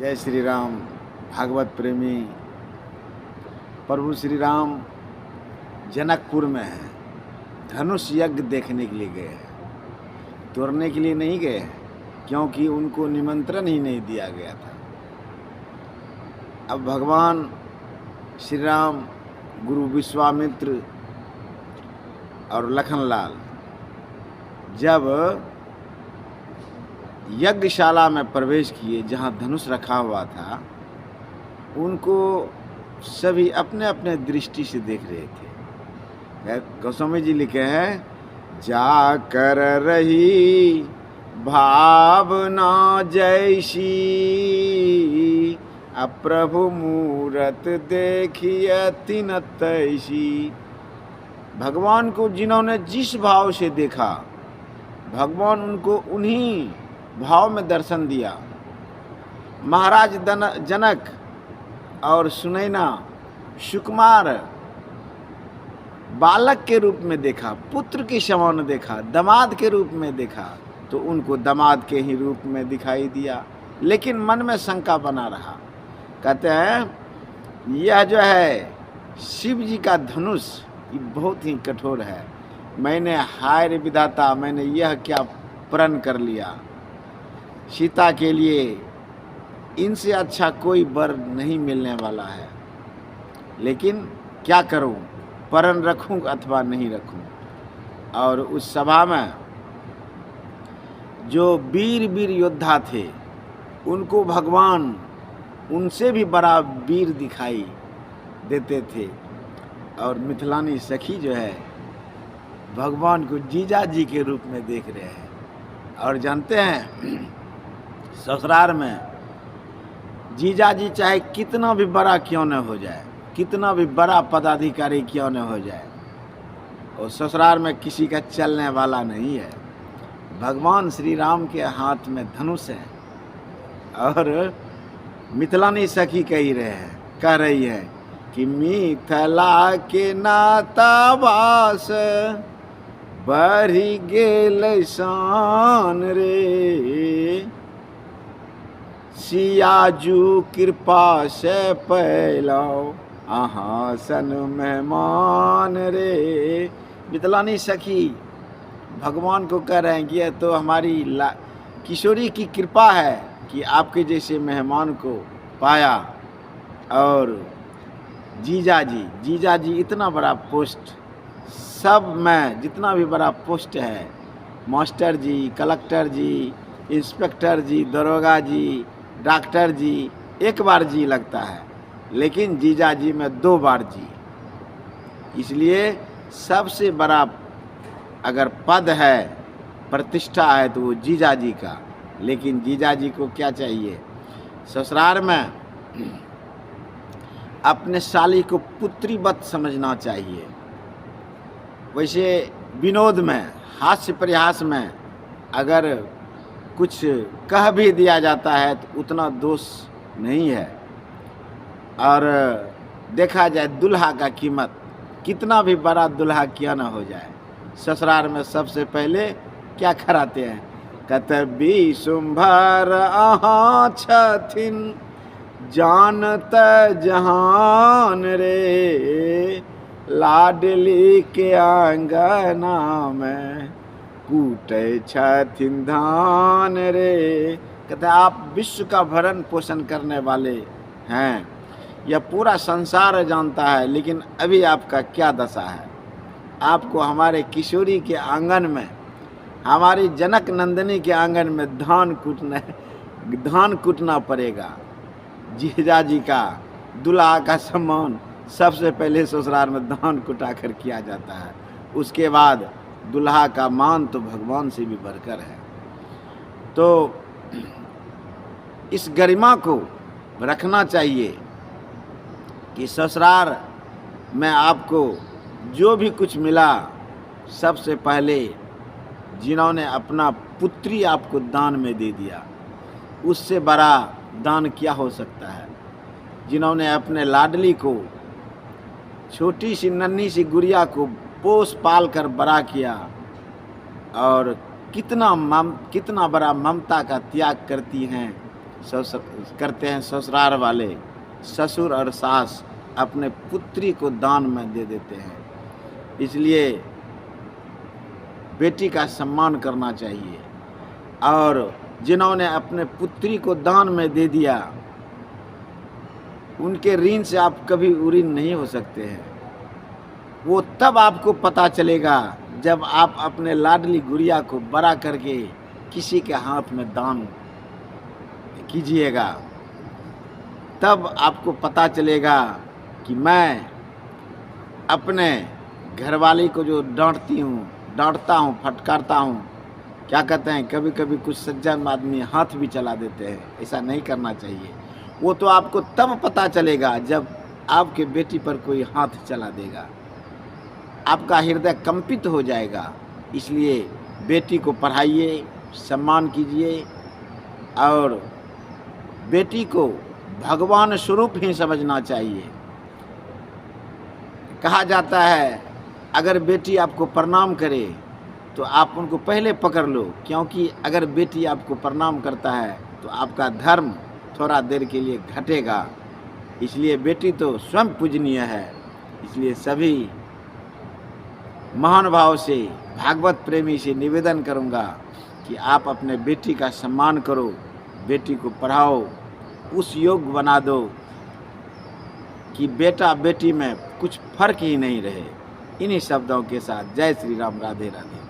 जय श्री राम। भागवत प्रेमी प्रभु श्री राम जनकपुर में हैं। धनुष यज्ञ देखने के लिए गए हैं, तोड़ने के लिए नहीं गए हैं, क्योंकि उनको निमंत्रण ही नहीं दिया गया था। अब भगवान श्री राम, गुरु विश्वामित्र और लखनलाल जब यज्ञशाला में प्रवेश किए, जहाँ धनुष रखा हुआ था, उनको सभी अपने अपने दृष्टि से देख रहे थे। गोस्वामी जी लिखे हैं, जाकर रही भावना जैसी, अब प्रभु मूरत देखिए तिन तैसी। भगवान को जिन्होंने जिस भाव से देखा, भगवान उनको उन्हीं भाव में दर्शन दिया। महाराज जनक और सुनैना सुकुमार बालक के रूप में देखा, पुत्र के समान देखा, दामाद के रूप में देखा, तो उनको दामाद के ही रूप में दिखाई दिया। लेकिन मन में शंका बना रहा। कहते हैं यह जो है शिव जी का धनुष, ये बहुत ही कठोर है। मैंने हाय रे विधाता, मैंने यह क्या प्रण कर लिया। सीता के लिए इनसे अच्छा कोई वर नहीं मिलने वाला है, लेकिन क्या करूं, प्रण रखूं अथवा नहीं रखूं। और उस सभा में जो वीर वीर योद्धा थे, उनको भगवान उनसे भी बड़ा वीर दिखाई देते थे। और मिथिलानी सखी जो है, भगवान को जीजा जी के रूप में देख रहे हैं। और जानते हैं, ससुराल में जीजा जी चाहे कितना भी बड़ा क्यों न हो जाए, कितना भी बड़ा पदाधिकारी क्यों न हो जाए, और ससुराल में किसी का चलने वाला नहीं है। भगवान श्री राम के हाथ में धनुष है। और मिथिलानी सखी कह रही है कि मिथिला के नाता वास बढ़ी गेल शान रे, सियाजू कृपा से पैलो अहाँ सन मेहमान रे। मिथिलानी सखी भगवान को कह रहे हैं कि यह तो हमारी किशोरी की कृपा है कि आपके जैसे मेहमान को पाया। और जीजा जी इतना बड़ा पोस्ट, सब में जितना भी बड़ा पोस्ट है, मास्टर जी, कलेक्टर जी, इंस्पेक्टर जी, दरोगा जी, डॉक्टर जी, एक बार जी लगता है, लेकिन जीजा जी में 2 बार जी। इसलिए सबसे बड़ा अगर पद है, प्रतिष्ठा है, तो वो जीजा जी का। लेकिन जीजा जी को क्या चाहिए, ससुराल में अपने साली को पुत्रीवत समझना चाहिए। वैसे विनोद में, हास्य परिहास में अगर कुछ कह भी दिया जाता है तो उतना दोष नहीं है। और देखा जाए दुल्हा का कीमत, कितना भी बड़ा दुल्हा क्यों ना हो जाए, ससुराल में सबसे पहले क्या कराते हैं, कहते विशुंभर अहाँ छथिन जानत जहान रे, लाडली के आंगना में कूटे छथिन धान रे। कहते आप विश्व का भरण पोषण करने वाले हैं, यह पूरा संसार जानता है, लेकिन अभी आपका क्या दशा है। आपको हमारे किशोरी के आंगन में, हमारी जनक नंदिनी के आंगन में धान कूटना पड़ेगा। जीजा जी का, दुल्हा का सम्मान सबसे पहले ससुराल में धान कुटा कर किया जाता है। उसके बाद दुल्हा का मान तो भगवान से भी बढ़कर है। तो इस गरिमा को रखना चाहिए कि ससुराल में आपको जो भी कुछ मिला, सबसे पहले जिन्होंने अपना पुत्री आपको दान में दे दिया, उससे बड़ा दान क्या हो सकता है। जिन्होंने अपने लाडली को, छोटी सी नन्ही सी गुड़िया को पोस पाल कर बड़ा किया, और कितना बड़ा ममता का त्याग करती हैं करते हैं ससुराल वाले, ससुर और सास अपने पुत्री को दान में दे देते हैं। इसलिए बेटी का सम्मान करना चाहिए। और जिन्होंने अपने पुत्री को दान में दे दिया, उनके ऋण से आप कभी उऋण नहीं हो सकते हैं। वो तब आपको पता चलेगा जब आप अपने लाडली गुड़िया को बड़ा करके किसी के हाथ में दान कीजिएगा। तब आपको पता चलेगा कि मैं अपने घरवाली को जो डांटता हूँ, फटकारता हूँ, क्या कहते हैं, कभी कभी कुछ सज्जन आदमी हाथ भी चला देते हैं। ऐसा नहीं करना चाहिए। वो तो आपको तब पता चलेगा जब आपके बेटी पर कोई हाथ चला देगा, आपका हृदय कंपित हो जाएगा। इसलिए बेटी को पढ़ाइए, सम्मान कीजिए और बेटी को भगवान स्वरूप ही समझना चाहिए। कहा जाता है अगर बेटी आपको प्रणाम करे तो आप उनको पहले पकड़ लो, क्योंकि अगर बेटी आपको प्रणाम करता है तो आपका धर्म थोड़ा देर के लिए घटेगा। इसलिए बेटी तो स्वयं पूजनीय है। इसलिए सभी महान भाव से, भागवत प्रेमी से निवेदन करूंगा कि आप अपने बेटी का सम्मान करो, बेटी को पढ़ाओ, उस योग्य बना दो कि बेटा बेटी में कुछ फर्क ही नहीं रहे। इन्हीं शब्दों के साथ जय श्री राम, राधे राधे।